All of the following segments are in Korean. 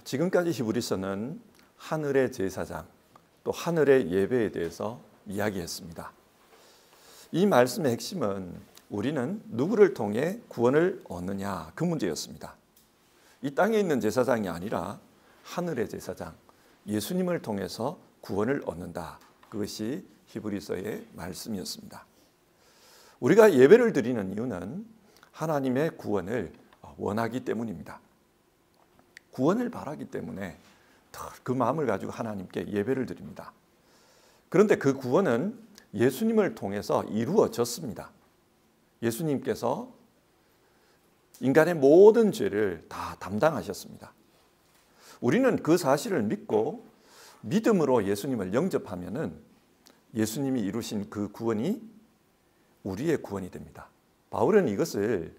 지금까지 히브리서는 하늘의 제사장 또 하늘의 예배에 대해서 이야기했습니다. 이 말씀의 핵심은 우리는 누구를 통해 구원을 얻느냐 그 문제였습니다. 이 땅에 있는 제사장이 아니라 하늘의 제사장 예수님을 통해서 구원을 얻는다. 그것이 히브리서의 말씀이었습니다. 우리가 예배를 드리는 이유는 하나님의 구원을 원하기 때문입니다. 구원을 바라기 때문에 그 마음을 가지고 하나님께 예배를 드립니다. 그런데 그 구원은 예수님을 통해서 이루어졌습니다. 예수님께서 인간의 모든 죄를 다 담당하셨습니다. 우리는 그 사실을 믿고 믿음으로 예수님을 영접하면은 예수님이 이루신 그 구원이 우리의 구원이 됩니다. 바울은 이것을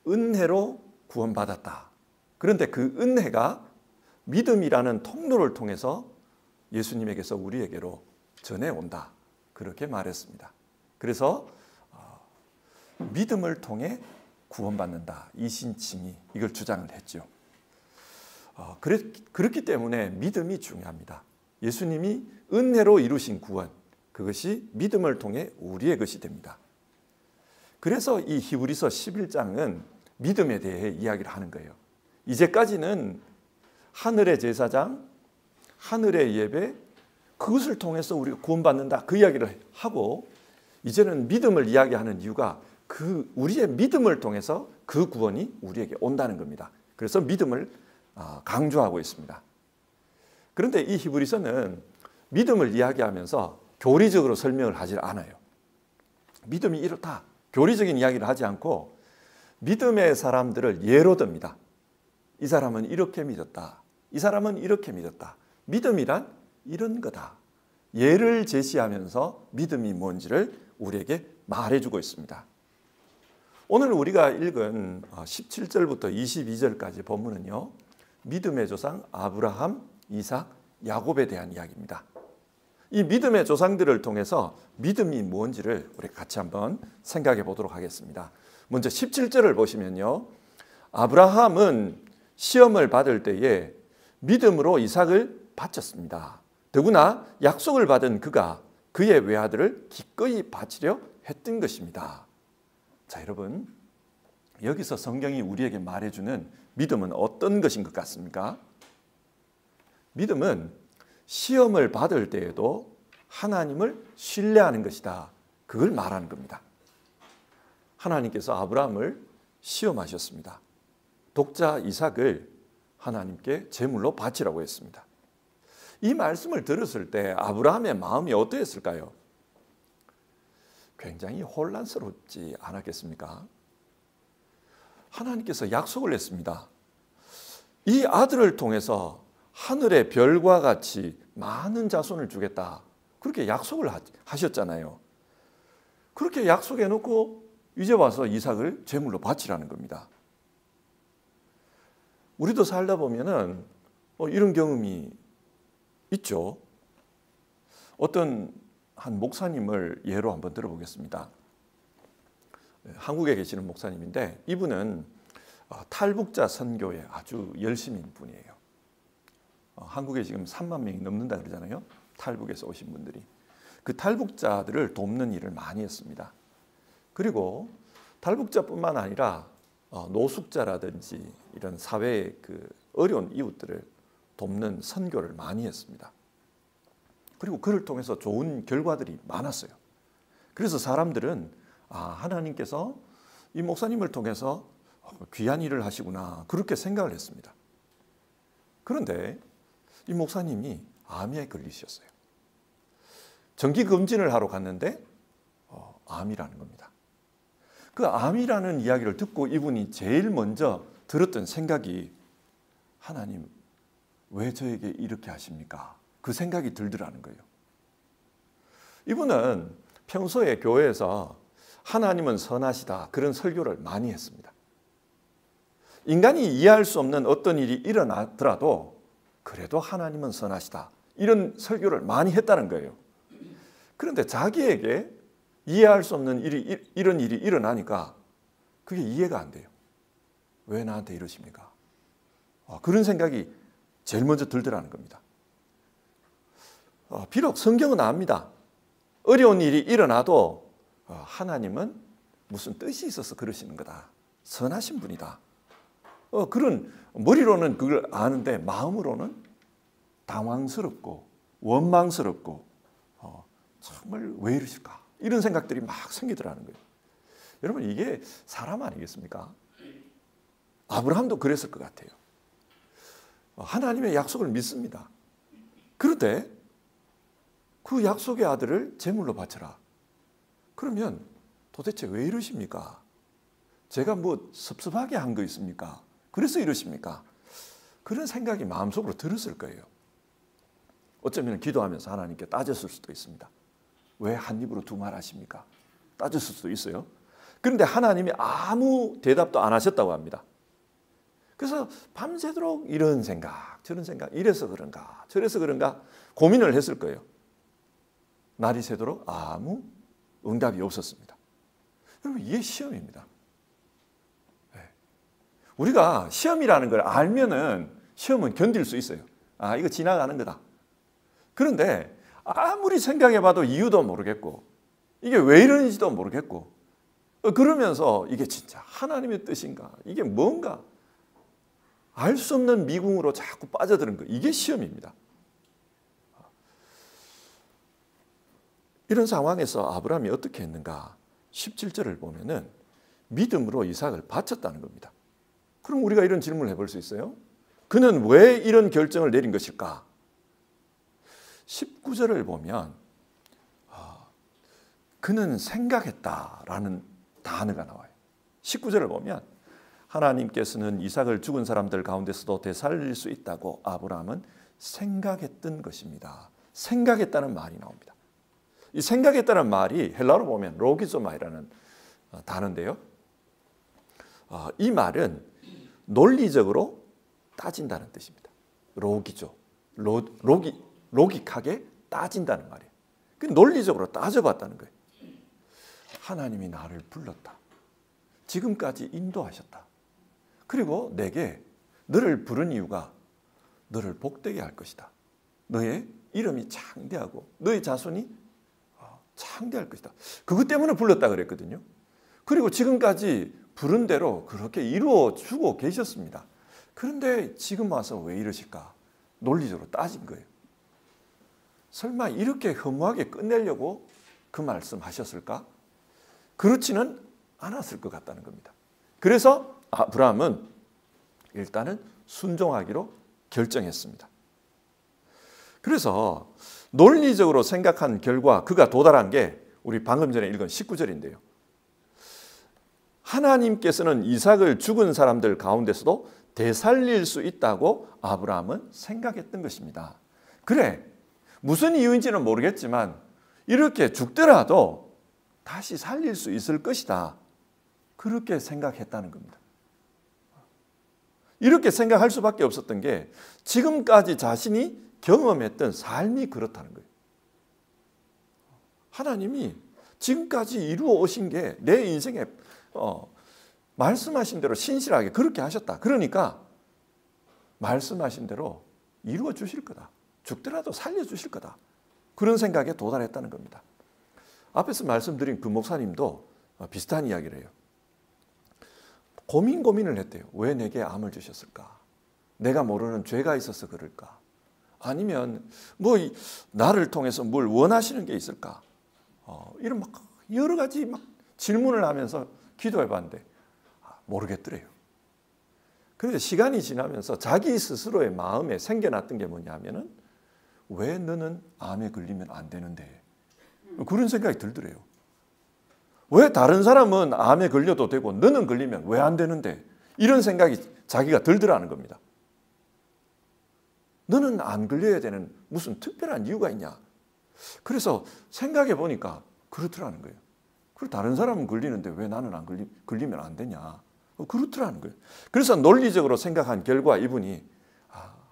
은혜로 구원받았다. 그런데 그 은혜가 믿음이라는 통로를 통해서 예수님에게서 우리에게로 전해온다. 그렇게 말했습니다. 그래서 믿음을 통해 구원받는다. 이신칭의 이걸 주장을 했죠. 그렇기 때문에 믿음이 중요합니다. 예수님이 은혜로 이루신 구원, 그것이 믿음을 통해 우리의 것이 됩니다. 그래서 이 히브리서 11장은 믿음에 대해 이야기를 하는 거예요. 이제까지는 하늘의 제사장, 하늘의 예배, 그것을 통해서 우리가 구원받는다 그 이야기를 하고, 이제는 믿음을 이야기하는 이유가 우리의 믿음을 통해서 그 구원이 우리에게 온다는 겁니다. 그래서 믿음을 강조하고 있습니다. 그런데 이 히브리서는 믿음을 이야기하면서 교리적으로 설명을 하지 않아요. 믿음이 이렇다. 교리적인 이야기를 하지 않고 믿음의 사람들을 예로 듭니다. 이 사람은 이렇게 믿었다. 이 사람은 이렇게 믿었다. 믿음이란 이런 거다. 예를 제시하면서 믿음이 뭔지를 우리에게 말해주고 있습니다. 오늘 우리가 읽은 17절부터 22절까지 본문은요, 믿음의 조상 아브라함, 이삭, 야곱에 대한 이야기입니다. 이 믿음의 조상들을 통해서 믿음이 뭔지를 우리 같이 한번 생각해 보도록 하겠습니다. 먼저 17절을 보시면요, 아브라함은 시험을 받을 때에 믿음으로 이삭을 바쳤습니다. 더구나 약속을 받은 그가 그의 외아들을 기꺼이 바치려 했던 것입니다. 자, 여러분, 여기서 성경이 우리에게 말해주는 믿음은 어떤 것인 것 같습니까? 믿음은 시험을 받을 때에도 하나님을 신뢰하는 것이다. 그걸 말하는 겁니다. 하나님께서 아브라함을 시험하셨습니다. 독자 이삭을 하나님께 제물로 바치라고 했습니다. 이 말씀을 들었을 때 아브라함의 마음이 어떠했을까요? 굉장히 혼란스럽지 않았겠습니까? 하나님께서 약속을 했습니다. 이 아들을 통해서 하늘의 별과 같이 많은 자손을 주겠다. 그렇게 약속을 하셨잖아요. 그렇게 약속해 놓고 이제 와서 이삭을 제물로 바치라는 겁니다. 우리도 살다 보면은 이런 경험이 있죠. 어떤 한 목사님을 예로 한번 들어보겠습니다. 한국에 계시는 목사님인데 이분은 탈북자 선교에 아주 열심인 분이에요. 한국에 지금 3만 명이 넘는다 그러잖아요. 탈북에서 오신 분들이. 그 탈북자들을 돕는 일을 많이 했습니다. 그리고 탈북자뿐만 아니라 노숙자라든지 이런 사회의 그 어려운 이웃들을 돕는 선교를 많이 했습니다. 그리고 그를 통해서 좋은 결과들이 많았어요. 그래서 사람들은 하나님께서 이 목사님을 통해서 귀한 일을 하시구나 그렇게 생각을 했습니다. 그런데 이 목사님이 암에 걸리셨어요. 정기검진을 하러 갔는데 암이라는 겁니다. 그 암이라는 이야기를 듣고 이분이 제일 먼저 들었던 생각이, 하나님 왜 저에게 이렇게 하십니까? 그 생각이 들더라는 거예요. 이분은 평소에 교회에서 하나님은 선하시다 그런 설교를 많이 했습니다. 인간이 이해할 수 없는 어떤 일이 일어나더라도 그래도 하나님은 선하시다 이런 설교를 많이 했다는 거예요. 그런데 자기에게 이해할 수 없는 이런 일이 일어나니까 그게 이해가 안 돼요. 왜 나한테 이러십니까? 그런 생각이 제일 먼저 들더라는 겁니다. 비록 성경은 압니다. 어려운 일이 일어나도 하나님은 무슨 뜻이 있어서 그러시는 거다. 선하신 분이다. 그런 머리로는 그걸 아는데 마음으로는 당황스럽고 원망스럽고 정말 왜 이러실까? 이런 생각들이 막 생기더라는 거예요. 여러분 이게 사람 아니겠습니까? 아브라함도 그랬을 것 같아요. 하나님의 약속을 믿습니다. 그런데 그 약속의 아들을 제물로 바쳐라. 그러면 도대체 왜 이러십니까? 제가 뭐 섭섭하게 한 거 있습니까? 그래서 이러십니까? 그런 생각이 마음속으로 들었을 거예요. 어쩌면 기도하면서 하나님께 따졌을 수도 있습니다. 왜 한 입으로 두 말 하십니까? 따졌을 수도 있어요. 그런데 하나님이 아무 대답도 안 하셨다고 합니다. 그래서 밤새도록 이런 생각, 저런 생각, 이래서 그런가, 저래서 그런가 고민을 했을 거예요. 날이 새도록 아무 응답이 없었습니다. 여러분 이게 시험입니다. 우리가 시험이라는 걸 알면은 시험은 견딜 수 있어요. 아, 이거 지나가는 거다. 그런데 아무리 생각해봐도 이유도 모르겠고 이게 왜 이러는지도 모르겠고 그러면서 이게 진짜 하나님의 뜻인가? 이게 뭔가? 알 수 없는 미궁으로 자꾸 빠져드는 거. 이게 시험입니다. 이런 상황에서 아브라함이 어떻게 했는가? 17절을 보면은 믿음으로 이삭을 바쳤다는 겁니다. 그럼 우리가 이런 질문을 해볼 수 있어요? 그는 왜 이런 결정을 내린 것일까? 19절을 보면 그는 생각했다라는 단어가 나와요. 19절을 보면 하나님께서는 이삭을 죽은 사람들 가운데서도 되살릴 수 있다고 아브라함은 생각했던 것입니다. 생각했다는 말이 나옵니다. 이 생각했다는 말이 헬라어로 보면 로기조마이라는 단어인데요. 이 말은 논리적으로 따진다는 뜻입니다. 로기조, 로직하게 따진다는 말이에요. 그 논리적으로 따져봤다는 거예요. 하나님이 나를 불렀다. 지금까지 인도하셨다. 그리고 내게 너를 부른 이유가 너를 복되게 할 것이다. 너의 이름이 창대하고 너의 자손이 창대할 것이다. 그것 때문에 불렀다 그랬거든요. 그리고 지금까지 부른 대로 그렇게 이루어 주고 계셨습니다. 그런데 지금 와서 왜 이러실까? 논리적으로 따진 거예요. 설마 이렇게 허무하게 끝내려고 그 말씀하셨을까? 그렇지는 않았을 것 같다는 겁니다. 그래서 아브라함은 일단은 순종하기로 결정했습니다. 그래서 논리적으로 생각한 결과 그가 도달한 게 우리 방금 전에 읽은 19절인데요. 하나님께서는 이삭을 죽은 사람들 가운데서도 되살릴 수 있다고 아브라함은 생각했던 것입니다. 그래, 무슨 이유인지는 모르겠지만 이렇게 죽더라도 다시 살릴 수 있을 것이다. 그렇게 생각했다는 겁니다. 이렇게 생각할 수밖에 없었던 게 지금까지 자신이 경험했던 삶이 그렇다는 거예요. 하나님이 지금까지 이루어 오신 게 내 인생에 말씀하신 대로 신실하게 그렇게 하셨다. 그러니까 말씀하신 대로 이루어 주실 거다. 죽더라도 살려 주실 거다. 그런 생각에 도달했다는 겁니다. 앞에서 말씀드린 그 목사님도 비슷한 이야기를 해요. 고민을 했대요. 왜 내게 암을 주셨을까? 내가 모르는 죄가 있어서 그럴까? 아니면 뭐 나를 통해서 뭘 원하시는 게 있을까? 이런 막 여러 가지 막 질문을 하면서 기도해 봤는데 모르겠더래요. 그런데 시간이 지나면서 자기 스스로의 마음에 생겨났던 게 뭐냐면은 왜 너는 암에 걸리면 안 되는데? 그런 생각이 들더래요. 왜 다른 사람은 암에 걸려도 되고 너는 걸리면 왜 안 되는데? 이런 생각이 자기가 들더라는 겁니다. 너는 안 걸려야 되는 무슨 특별한 이유가 있냐? 그래서 생각해 보니까 그렇더라는 거예요. 그리고 다른 사람은 걸리는데 왜 나는 안 걸리면 안 되냐? 그렇더라는 거예요. 그래서 논리적으로 생각한 결과 이분이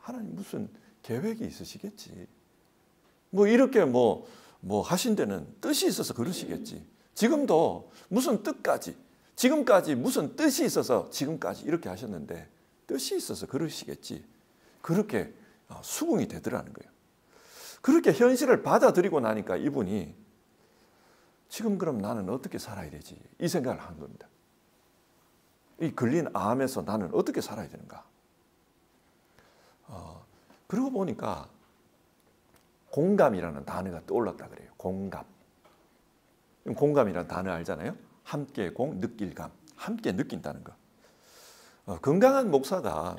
하나님 무슨 계획이 있으시겠지. 뭐 이렇게 뭐 하신 데는 뜻이 있어서 그러시겠지. 지금도 무슨 뜻까지, 지금까지 무슨 뜻이 있어서 지금까지 이렇게 하셨는데 뜻이 있어서 그러시겠지. 그렇게 수긍이 되더라는 거예요. 그렇게 현실을 받아들이고 나니까 이분이 지금 그럼 나는 어떻게 살아야 되지? 이 생각을 한 겁니다. 이 걸린 암에서 나는 어떻게 살아야 되는가? 그러고 보니까 공감이라는 단어가 떠올랐다 그래요. 공감. 공감이라는 단어 알잖아요. 함께 공, 느낄 감. 함께 느낀다는 거. 건강한 목사가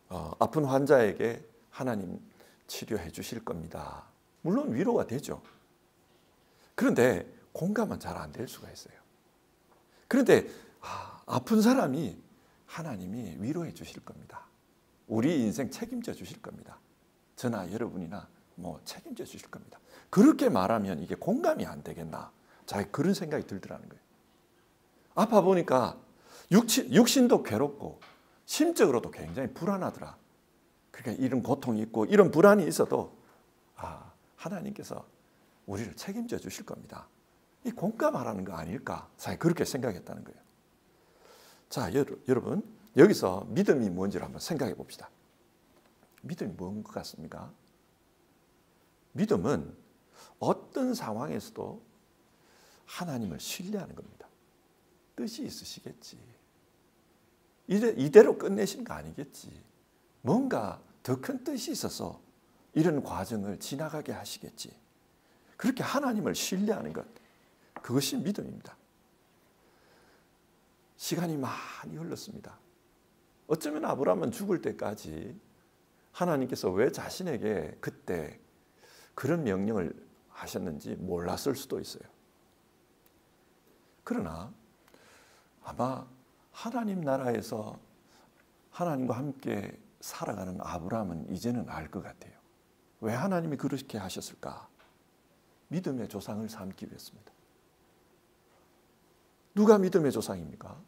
아픈 환자에게 하나님 치료해 주실 겁니다. 물론 위로가 되죠. 그런데 공감은 잘 안 될 수가 있어요. 그런데 아픈 사람이 하나님이 위로해 주실 겁니다. 우리 인생 책임져 주실 겁니다. 저나 여러분이나 책임져 주실 겁니다. 그렇게 말하면 이게 공감이 안 되겠나? 자, 그런 생각이 들더라는 거예요. 아파 보니까 육신도 괴롭고 심적으로도 굉장히 불안하더라. 그러니까 이런 고통이 있고 이런 불안이 있어도 하나님께서 우리를 책임져 주실 겁니다. 이 공감하라는 거 아닐까? 자, 그렇게 생각했다는 거예요. 자, 여러분 여기서 믿음이 뭔지를 한번 생각해 봅시다. 믿음이 뭔 것 같습니까? 믿음은 어떤 상황에서도 하나님을 신뢰하는 겁니다. 뜻이 있으시겠지. 이대로 끝내신 거 아니겠지. 뭔가 더 큰 뜻이 있어서 이런 과정을 지나가게 하시겠지. 그렇게 하나님을 신뢰하는 것, 그것이 믿음입니다. 시간이 많이 흘렀습니다. 어쩌면 아브라함은 죽을 때까지 하나님께서 왜 자신에게 그때 그런 명령을 하셨는지 몰랐을 수도 있어요. 그러나 아마 하나님 나라에서 하나님과 함께 살아가는 아브라함은 이제는 알 것 같아요. 왜 하나님이 그렇게 하셨을까? 믿음의 조상을 삼기 위해서입니다. 누가 믿음의 조상입니까?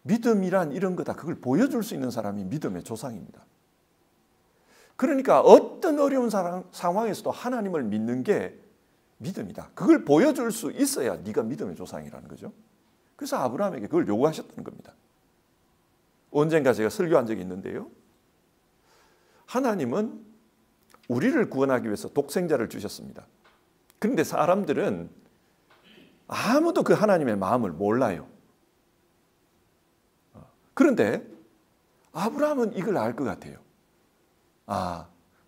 믿음이란 이런 거다. 그걸 보여줄 수 있는 사람이 믿음의 조상입니다. 그러니까 어떤 어려운 상황에서도 하나님을 믿는 게 믿음이다. 그걸 보여줄 수 있어야 네가 믿음의 조상이라는 거죠. 그래서 아브라함에게 그걸 요구하셨다는 겁니다. 언젠가 제가 설교한 적이 있는데요. 하나님은 우리를 구원하기 위해서 독생자를 주셨습니다. 그런데 사람들은 아무도 그 하나님의 마음을 몰라요. 그런데 아브라함은 이걸 알 것 같아요.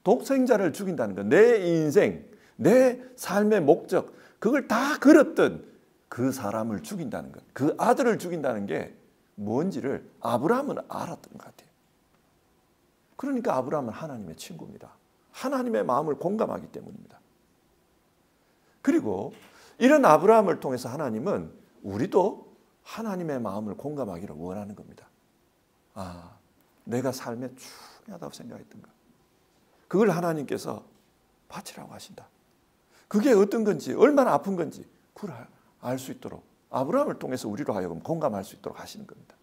독생자를 죽인다는 것, 내 인생, 내 삶의 목적, 그걸 다 걸었던 그 사람을 죽인다는 것, 그 아들을 죽인다는 게 뭔지를 아브라함은 알았던 것 같아요. 그러니까 아브라함은 하나님의 친구입니다. 하나님의 마음을 공감하기 때문입니다. 그리고 이런 아브라함을 통해서 하나님은 우리도 하나님의 마음을 공감하기를 원하는 겁니다. 내가 삶에 중요하다고 생각했던 것, 그걸 하나님께서 바치라고 하신다. 그게 어떤 건지, 얼마나 아픈 건지 그걸 알 수 있도록 아브라함을 통해서 우리로 하여금 공감할 수 있도록 하시는 겁니다.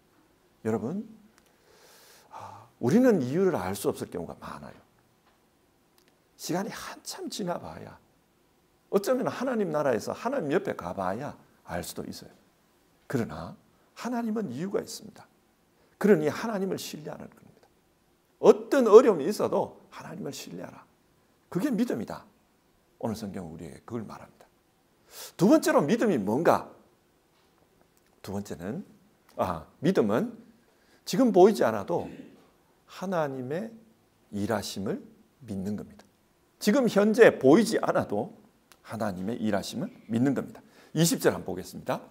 여러분, 우리는 이유를 알 수 없을 경우가 많아요. 시간이 한참 지나봐야, 어쩌면 하나님 나라에서 하나님 옆에 가봐야 알 수도 있어요. 그러나 하나님은 이유가 있습니다. 그러니 하나님을 신뢰하는 겁니다. 어떤 어려움이 있어도 하나님을 신뢰하라. 그게 믿음이다. 오늘 성경은 우리에게 그걸 말합니다. 두 번째로 믿음이 뭔가? 두 번째는 믿음은 지금 보이지 않아도 하나님의 일하심을 믿는 겁니다. 지금 현재 보이지 않아도 하나님의 일하심을 믿는 겁니다. 20절 한번 보겠습니다.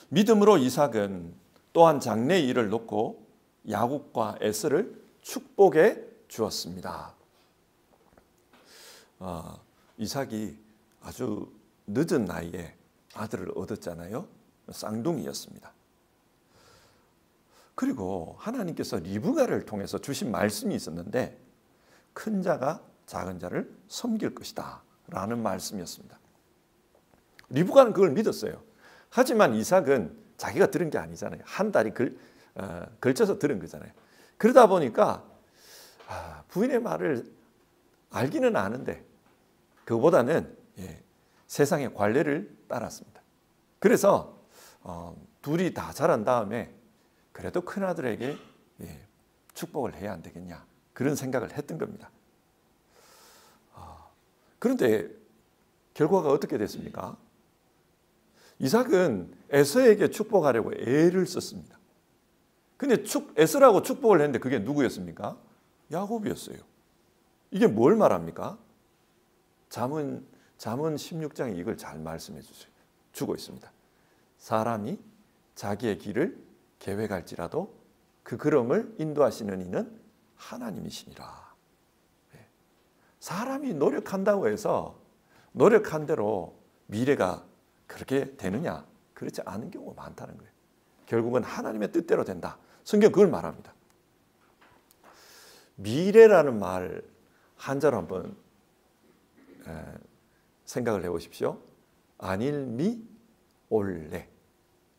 믿음으로 이삭은 또한 장래의 일을 놓고 야곱과 에서를 축복해 주었습니다. 이삭이 아주 늦은 나이에 아들을 얻었잖아요. 쌍둥이였습니다. 그리고 하나님께서 리브가를 통해서 주신 말씀이 있었는데 큰 자가 작은 자를 섬길 것이다 라는 말씀이었습니다. 리브가는 그걸 믿었어요. 하지만 이삭은 자기가 들은 게 아니잖아요. 한 달이 걸쳐서 들은 거잖아요. 그러다 보니까 부인의 말을 알기는 아는데 그보다는 세상의 관례를 따랐습니다. 그래서 둘이 다 자란 다음에 그래도 큰아들에게 축복을 해야 안 되겠냐. 그런 생각을 했던 겁니다. 그런데 결과가 어떻게 됐습니까? 이삭은 에서에게 축복하려고 애를 썼습니다. 근데 에서라고 축복을 했는데 그게 누구였습니까? 야곱이었어요. 이게 뭘 말합니까? 잠언 16장에 이걸 잘 말씀해 주고 있습니다. 사람이 자기의 길을 계획할지라도 그 걸음을 인도하시는 이는 하나님이시니라. 사람이 노력한다고 해서 노력한 대로 미래가 그렇게 되느냐? 그렇지 않은 경우가 많다는 거예요. 결국은 하나님의 뜻대로 된다. 성경 그걸 말합니다. 미래라는 말 한자로 한번 생각을 해보십시오. 안일미 올래.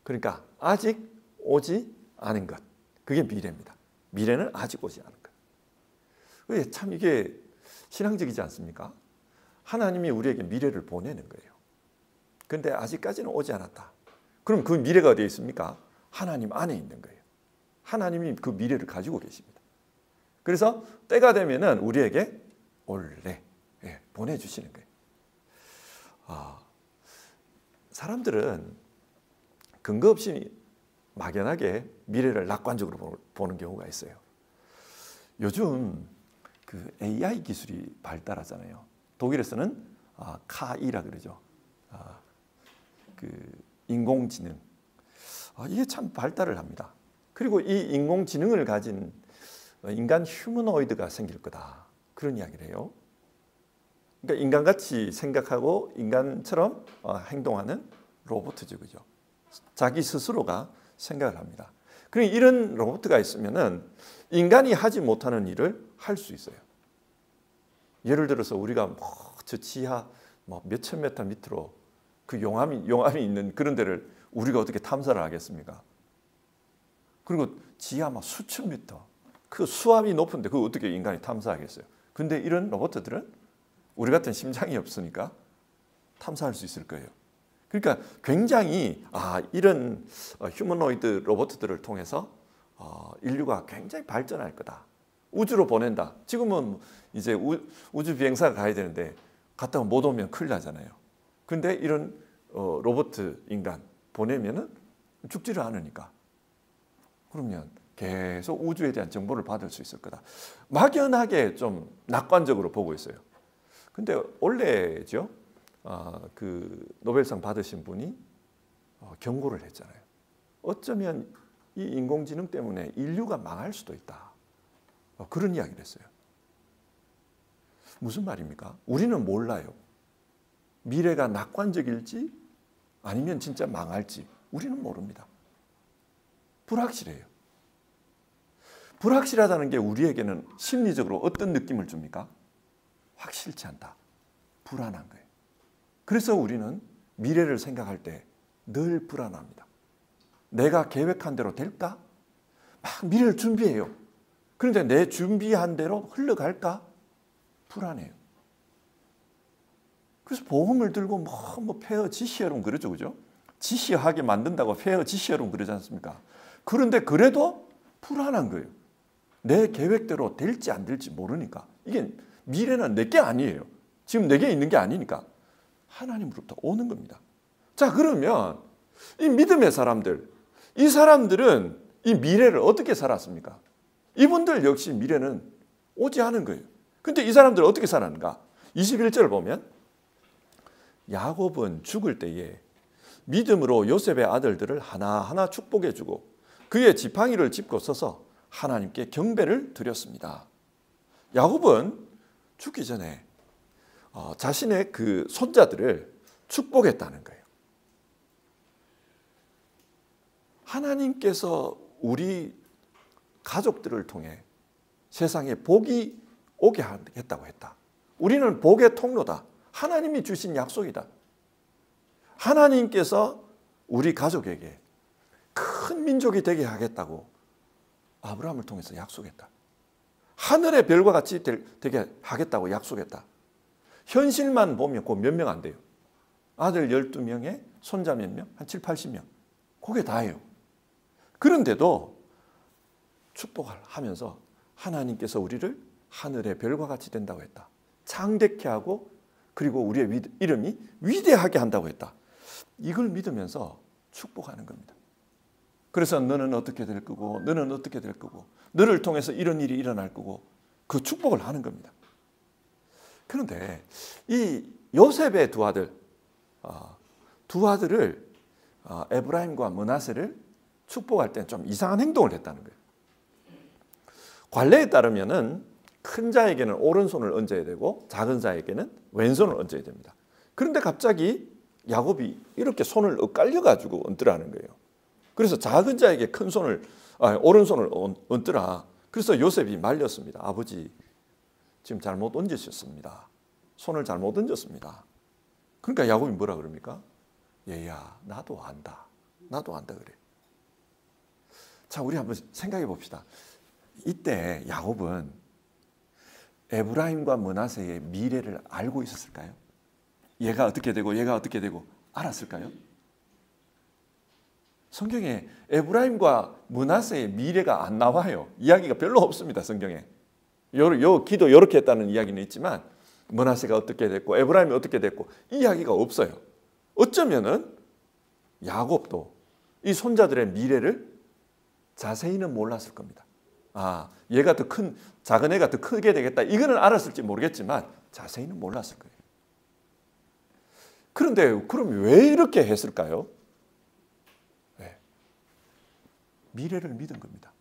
그러니까 아직 오지 않은 것. 그게 미래입니다. 미래는 아직 오지 않은 것. 참 이게 신앙적이지 않습니까? 하나님이 우리에게 미래를 보내는 거예요. 그런데 아직까지는 오지 않았다. 그럼 그 미래가 어디에 있습니까? 하나님 안에 있는 거예요. 하나님이 그 미래를 가지고 계십니다. 그래서 때가 되면은 우리에게 올래 보내주시는 거예요. 사람들은 근거 없이 막연하게 미래를 낙관적으로 보는 경우가 있어요. 요즘 그 AI 기술이 발달하잖아요. 독일에서는 KI라 그러죠. 그 인공지능. 이게 참 발달을 합니다. 그리고 이 인공지능을 가진 인간 휴머노이드가 생길 거다. 그런 이야기를 해요. 그러니까 인간같이 생각하고 인간처럼 행동하는 로봇이죠. 그죠? 자기 스스로가 생각을 합니다. 그러니까 이런 로봇가 있으면은 인간이 하지 못하는 일을 할 수 있어요. 예를 들어서 우리가 저 지하 몇천 미터 밑으로 그 용암이 있는 그런 데를 우리가 어떻게 탐사를 하겠습니까? 그리고 지하 수천 미터, 그 수압이 높은데 그거 어떻게 인간이 탐사하겠어요? 근데 이런 로봇들은 우리 같은 심장이 없으니까 탐사할 수 있을 거예요. 그러니까 굉장히 이런 휴머노이드 로봇들을 통해서 인류가 굉장히 발전할 거다. 우주로 보낸다. 지금은 이제 우주 비행사가 가야 되는데 갔다가 못 오면 큰일 나잖아요. 근데 이런 로봇 인간 보내면은 죽지를 않으니까. 그러면 계속 우주에 대한 정보를 받을 수 있을 거다. 막연하게 좀 낙관적으로 보고 있어요. 근데 원래죠. 그 노벨상 받으신 분이 경고를 했잖아요. 어쩌면 이 인공지능 때문에 인류가 망할 수도 있다. 그런 이야기를 했어요. 무슨 말입니까? 우리는 몰라요. 미래가 낙관적일지 아니면 진짜 망할지 우리는 모릅니다. 불확실해요. 불확실하다는 게 우리에게는 심리적으로 어떤 느낌을 줍니까? 확실치 않다. 불안한 거예요. 그래서 우리는 미래를 생각할 때 늘 불안합니다. 내가 계획한 대로 될까? 막 미래를 준비해요. 그런데 내 준비한 대로 흘러갈까? 불안해요. 그래서 보험을 들고 페어 지시어론 그러죠. 그죠? 지시하게 만든다고 페어 지시어론 그러지 않습니까? 그런데 그래도 불안한 거예요. 내 계획대로 될지 안 될지 모르니까. 이게 미래는 내게 아니에요. 지금 내게 있는 게 아니니까 하나님으로부터 오는 겁니다. 자, 그러면 이 믿음의 사람들, 이 사람들은 이 미래를 어떻게 살았습니까? 이분들 역시 미래는 오지 않은 거예요. 근데 이 사람들은 어떻게 살았는가? 21절을 보면 야곱은 죽을 때에 믿음으로 요셉의 아들들을 하나하나 축복해주고 그의 지팡이를 짚고 서서 하나님께 경배를 드렸습니다. 야곱은 죽기 전에 자신의 그 손자들을 축복했다는 거예요. 하나님께서 우리 가족들을 통해 세상에 복이 오게 하겠다고 했다. 우리는 복의 통로다. 하나님이 주신 약속이다. 하나님께서 우리 가족에게 큰 민족이 되게 하겠다고 아브라함을 통해서 약속했다. 하늘의 별과 같이 되게 하겠다고 약속했다. 현실만 보면 그 몇 명 안 돼요. 아들 12명에 손자 몇 명? 한 7, 80명. 그게 다예요. 그런데도 축복을 하면서 하나님께서 우리를 하늘의 별과 같이 된다고 했다. 창대케 하고 그리고 우리의 이름이 위대하게 한다고 했다. 이걸 믿으면서 축복하는 겁니다. 그래서 너는 어떻게 될 거고 너는 어떻게 될 거고 너를 통해서 이런 일이 일어날 거고 그 축복을 하는 겁니다. 그런데 이 요셉의 두 아들을 에브라임과 므낫세를 축복할 때는 좀 이상한 행동을 했다는 거예요. 관례에 따르면은 큰 자에게는 오른손을 얹어야 되고 작은 자에게는 왼손을 얹어야 됩니다. 그런데 갑자기 야곱이 이렇게 손을 엇갈려 가지고 얹더라는 거예요. 그래서 작은 자에게 오른손을 얹더라. 그래서 요셉이 말렸습니다. 아버지, 지금 잘못 얹으셨습니다. 손을 잘못 얹었습니다. 그러니까 야곱이 뭐라 그럽니까? 얘야, 나도 안다. 나도 안다 그래. 자, 우리 한번 생각해 봅시다. 이때 야곱은 에브라임과 므낫세의 미래를 알고 있었을까요? 얘가 어떻게 되고 얘가 어떻게 되고 알았을까요? 성경에 에브라임과 므낫세의 미래가 안 나와요. 이야기가 별로 없습니다. 성경에. 요 기도 이렇게 했다는 이야기는 있지만 므낫세가 어떻게 됐고 에브라임이 어떻게 됐고 이 이야기가 없어요. 어쩌면은 야곱도 이 손자들의 미래를 자세히는 몰랐을 겁니다. 얘가 더 큰, 작은 애가 더 크게 되겠다. 이거는 알았을지 모르겠지만 자세히는 몰랐을 거예요. 그런데 그럼 왜 이렇게 했을까요? 네. 미래를 믿은 겁니다.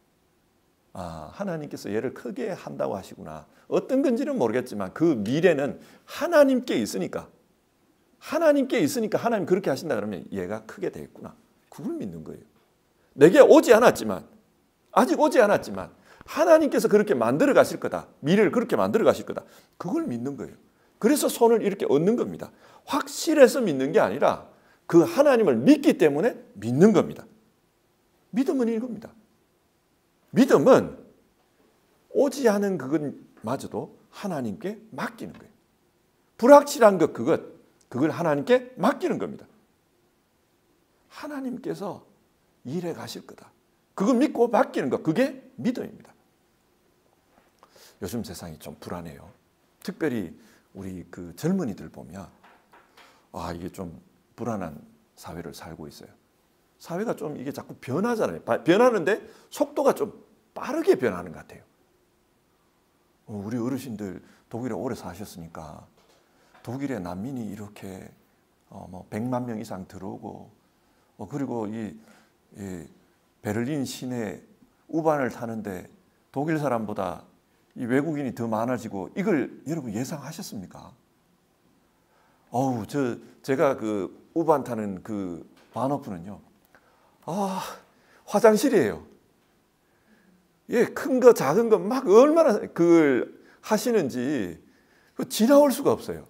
하나님께서 얘를 크게 한다고 하시구나. 어떤 건지는 모르겠지만 그 미래는 하나님께 있으니까 하나님 그렇게 하신다 그러면 얘가 크게 되겠구나. 그걸 믿는 거예요. 내게 아직 오지 않았지만 하나님께서 그렇게 만들어 가실 거다. 미래를 그렇게 만들어 가실 거다. 그걸 믿는 거예요. 그래서 손을 이렇게 얹는 겁니다. 확실해서 믿는 게 아니라 그 하나님을 믿기 때문에 믿는 겁니다. 믿음은 이겁니다. 믿음은 오지 않은 그것마저도 하나님께 맡기는 거예요. 불확실한 그걸 하나님께 맡기는 겁니다. 하나님께서 일해 가실 거다. 그거 믿고 맡기는 것, 그게 믿음입니다. 요즘 세상이 좀 불안해요. 특별히 우리 그 젊은이들 보면 이게 좀 불안한 사회를 살고 있어요. 사회가 좀 이게 자꾸 변하잖아요. 변하는데 속도가 좀 빠르게 변하는 것 같아요. 우리 어르신들 독일에 오래 사셨으니까 독일에 난민이 이렇게 100만 명 이상 들어오고 그리고 이 베를린 시내 우반을 타는데 독일 사람보다 이 외국인이 더 많아지고 이걸 여러분 예상하셨습니까? 제가 그 우반 타는 그 바노프는요. 화장실이에요. 큰 거 작은 거 막 얼마나 그걸 하시는지 지나올 수가 없어요.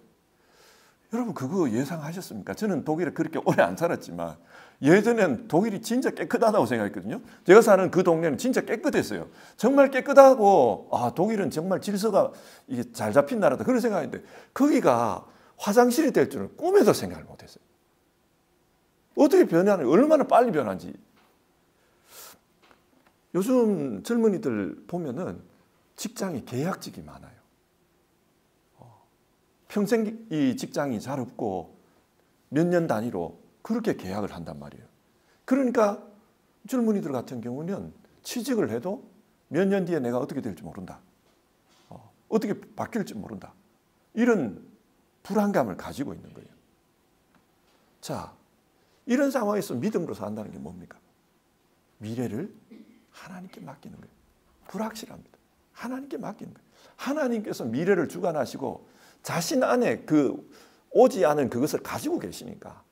여러분 그거 예상하셨습니까? 저는 독일에 그렇게 오래 안 살았지만 예전엔 독일이 진짜 깨끗하다고 생각했거든요. 제가 사는 그 동네는 진짜 깨끗했어요. 정말 깨끗하고 독일은 정말 질서가 이게 잘 잡힌 나라다 그런 생각인데 거기가 화장실이 될 줄은 꿈에도 생각을 못했어요. 어떻게 변하는 얼마나 빨리 변한지. 요즘 젊은이들 보면은 직장이 계약직이 많아요. 평생 이 직장이 잘 없고 몇 년 단위로 그렇게 계약을 한단 말이에요. 그러니까 젊은이들 같은 경우는 취직을 해도 몇 년 뒤에 내가 어떻게 될지 모른다. 어떻게 바뀔지 모른다. 이런 불안감을 가지고 있는 거예요. 자, 이런 상황에서 믿음으로 산다는 게 뭡니까? 미래를 하나님께 맡기는 거예요. 불확실합니다. 하나님께 맡기는 거예요. 하나님께서 미래를 주관하시고 자신 안에 그 오지 않은 그것을 가지고 계시니까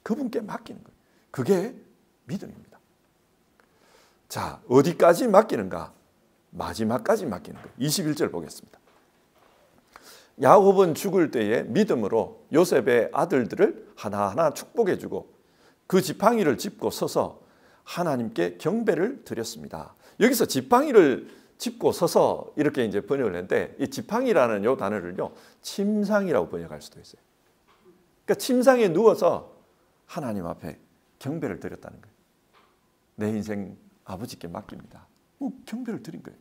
그분께 맡기는 거예요. 그게 믿음입니다. 자, 어디까지 맡기는가? 마지막까지 맡기는 거예요. 21절 보겠습니다. 야곱은 죽을 때에 믿음으로 요셉의 아들들을 하나하나 축복해주고 그 지팡이를 짚고 서서 하나님께 경배를 드렸습니다. 여기서 지팡이를 짚고 서서 이렇게 이제 번역을 했는데 이 지팡이라는 요 단어를요 침상이라고 번역할 수도 있어요. 그러니까 침상에 누워서 하나님 앞에 경배를 드렸다는 거예요. 내 인생 아버지께 맡깁니다. 경배를 드린 거예요.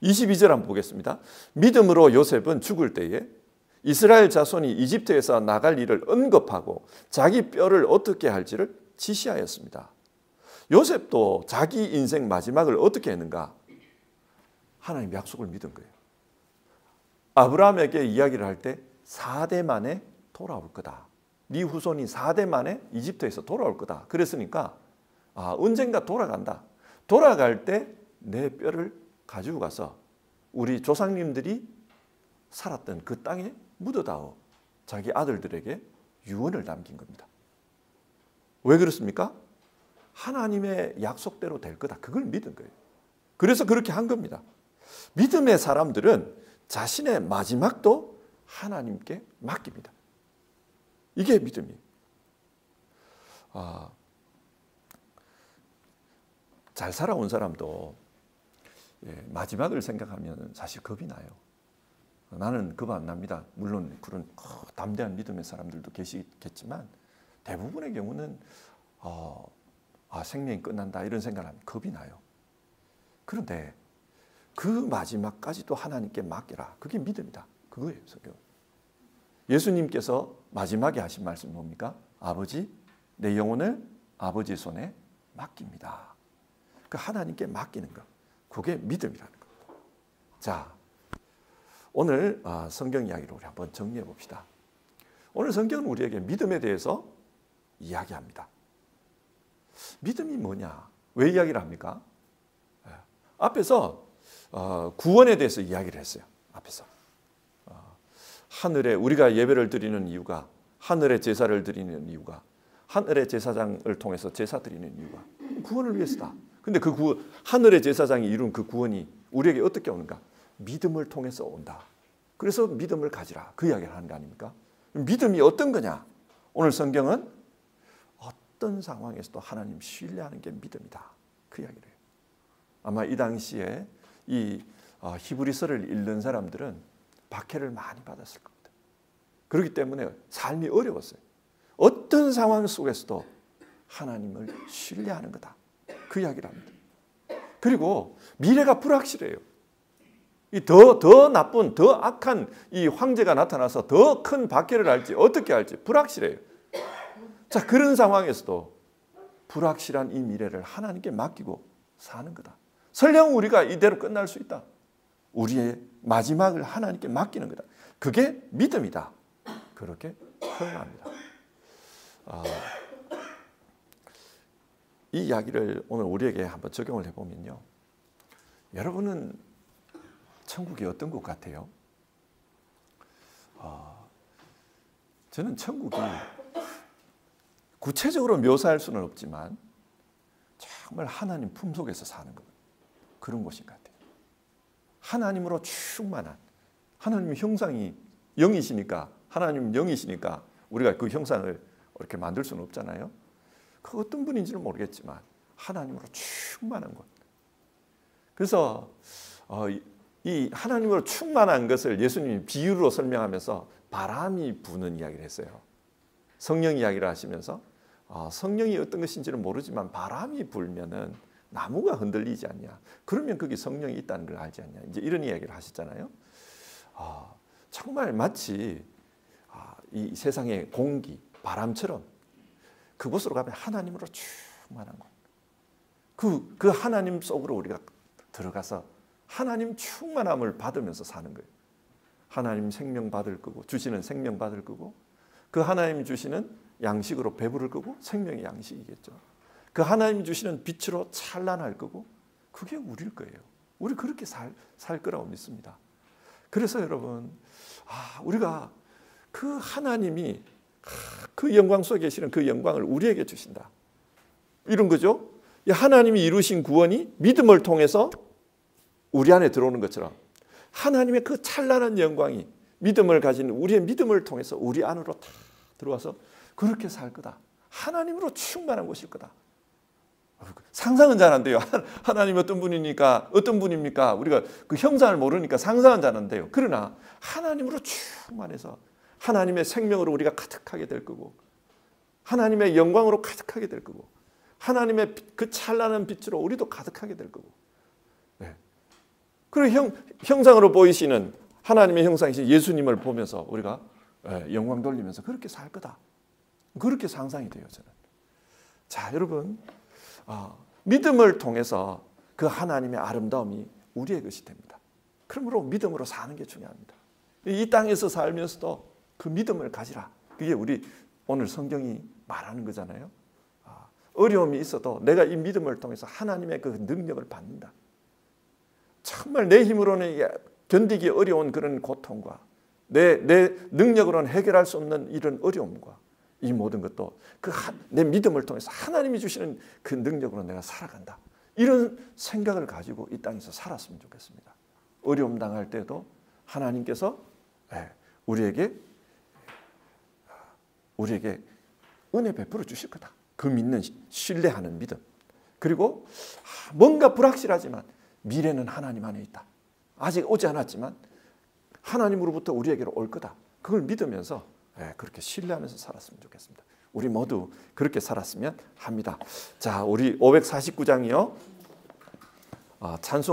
22절 한번 보겠습니다. 믿음으로 요셉은 죽을 때에 이스라엘 자손이 이집트에서 나갈 일을 언급하고 자기 뼈를 어떻게 할지를 지시하였습니다. 요셉도 자기 인생 마지막을 어떻게 했는가? 하나님 약속을 믿은 거예요. 아브라함에게 이야기를 할 때 4대 만에 돌아올 거다. 네 후손이 4대 만에 이집트에서 돌아올 거다. 그랬으니까 언젠가 돌아간다. 돌아갈 때 내 뼈를 가지고 가서 우리 조상님들이 살았던 그 땅에 묻어다오. 자기 아들들에게 유언을 남긴 겁니다. 왜 그렇습니까? 하나님의 약속대로 될 거다. 그걸 믿은 거예요. 그래서 그렇게 한 겁니다. 믿음의 사람들은 자신의 마지막도 하나님께 맡깁니다. 이게 믿음이에요. 잘 살아온 사람도 마지막을 생각하면 사실 겁이 나요. 나는 겁 안 납니다. 물론 그런 담대한 믿음의 사람들도 계시겠지만 대부분의 경우는 생명이 끝난다 이런 생각을 하면 겁이 나요. 그런데 그 마지막까지도 하나님께 맡겨라. 그게 믿음이다. 그거예요. 성경. 예수님께서 마지막에 하신 말씀이 뭡니까? 아버지, 내 영혼을 아버지 손에 맡깁니다. 그 하나님께 맡기는 것. 그게 믿음이라는 겁니다. 자, 오늘 성경 이야기를 우리 한번 정리해 봅시다. 오늘 성경은 우리에게 믿음에 대해서 이야기합니다. 믿음이 뭐냐? 왜 이야기를 합니까? 앞에서 구원에 대해서 이야기를 했어요. 앞에서 하늘에 우리가 예배를 드리는 이유가, 하늘의 제사를 드리는 이유가, 하늘의 제사장을 통해서 제사 드리는 이유가 구원을 위해서다. 근데 그 하늘의 제사장이 이룬 그 구원이 우리에게 어떻게 오는가? 믿음을 통해서 온다. 그래서 믿음을 가지라. 그 이야기를 하는 거 아닙니까? 믿음이 어떤 거냐? 오늘 성경은 어떤 상황에서도 하나님 신뢰하는 게 믿음이다. 그 이야기를 해요. 아마 이 당시에 이 히브리서를 읽는 사람들은 박해를 많이 받았을 겁니다. 그렇기 때문에 삶이 어려웠어요. 어떤 상황 속에서도 하나님을 신뢰하는 거다. 그 이야기를 합니다. 그리고 미래가 불확실해요. 더 나쁜, 더 악한 이 황제가 나타나서 더 큰 박해를 할지 어떻게 할지 불확실해요. 자, 그런 상황에서도 불확실한 이 미래를 하나님께 맡기고 사는 거다. 설령 우리가 이대로 끝날 수 있다. 우리의 마지막을 하나님께 맡기는 거다. 그게 믿음이다. 그렇게 표현합니다. 이 이야기를 오늘 우리에게 한번 적용을 해보면요. 여러분은 천국이 어떤 것 같아요? 저는 천국이 구체적으로 묘사할 수는 없지만 정말 하나님 품속에서 사는 것, 그런 곳인 것 같아요. 하나님으로 충만한, 하나님 형상이 영이시니까, 하나님 영이시니까 우리가 그 형상을 이렇게 만들 수는 없잖아요. 그 어떤 분인지는 모르겠지만 하나님으로 충만한 것. 그래서 이 하나님으로 충만한 것을 예수님이 비유로 설명하면서 바람이 부는 이야기를 했어요. 성령 이야기를 하시면서 성령이 어떤 것인지는 모르지만 바람이 불면은 나무가 흔들리지 않냐. 그러면 거기 성령이 있다는 걸 알지 않냐. 이제 이런 이야기를 하셨잖아요. 정말 마치 이 세상의 공기, 바람처럼 그곳으로 가면 하나님으로 충만한 것. 그 하나님 속으로 우리가 들어가서 하나님 충만함을 받으면서 사는 거예요. 하나님 생명 받을 거고, 주시는 생명 받을 거고, 그 하나님 주시는 양식으로 배부를 거고, 생명의 양식이겠죠. 그 하나님 주시는 빛으로 찬란할 거고, 그게 우리일 거예요. 우리 그렇게 살 거라고 믿습니다. 그래서 여러분, 우리가 그 하나님이 그 영광 속에 계시는 그 영광을 우리에게 주신다. 이런 거죠. 하나님이 이루신 구원이 믿음을 통해서 우리 안에 들어오는 것처럼 하나님의 그 찬란한 영광이 믿음을 가진 우리의 믿음을 통해서 우리 안으로 다 들어와서 그렇게 살 거다. 하나님으로 충만한 곳일 거다. 상상은 잘 안 돼요. 하나님이 어떤 분입니까? 우리가 그 형상을 모르니까 상상은 잘 안 돼요. 그러나 하나님으로 충만해서 하나님의 생명으로 우리가 가득하게 될 거고, 하나님의 영광으로 가득하게 될 거고, 하나님의 그 찬란한 빛으로 우리도 가득하게 될 거고. 네. 그리고 형상으로 보이시는 하나님의 형상이신 예수님을 보면서 우리가 영광 돌리면서 그렇게 살 거다. 그렇게 상상이 돼요, 저는. 자, 여러분, 믿음을 통해서 그 하나님의 아름다움이 우리의 것이 됩니다. 그러므로 믿음으로 사는 게 중요합니다. 이 땅에서 살면서도 그 믿음을 가지라. 그게 우리 오늘 성경이 말하는 거잖아요. 어려움이 있어도 내가 이 믿음을 통해서 하나님의 그 능력을 받는다. 정말 내 힘으로는 견디기 어려운 그런 고통과 내 능력으로는 해결할 수 없는 이런 어려움과 이 모든 것도 내 믿음을 통해서 하나님이 주시는 그 능력으로 내가 살아간다. 이런 생각을 가지고 이 땅에서 살았으면 좋겠습니다. 어려움 당할 때도 하나님께서 우리에게 은혜 베풀어 주실 거다. 그 믿는 신뢰하는 믿음. 그리고 뭔가 불확실하지만 미래는 하나님 안에 있다. 아직 오지 않았지만 하나님으로부터 우리에게로 올 거다. 그걸 믿으면서 그렇게 신뢰하면서 살았으면 좋겠습니다. 우리 모두 그렇게 살았으면 합니다. 자, 우리 549장이요. 찬송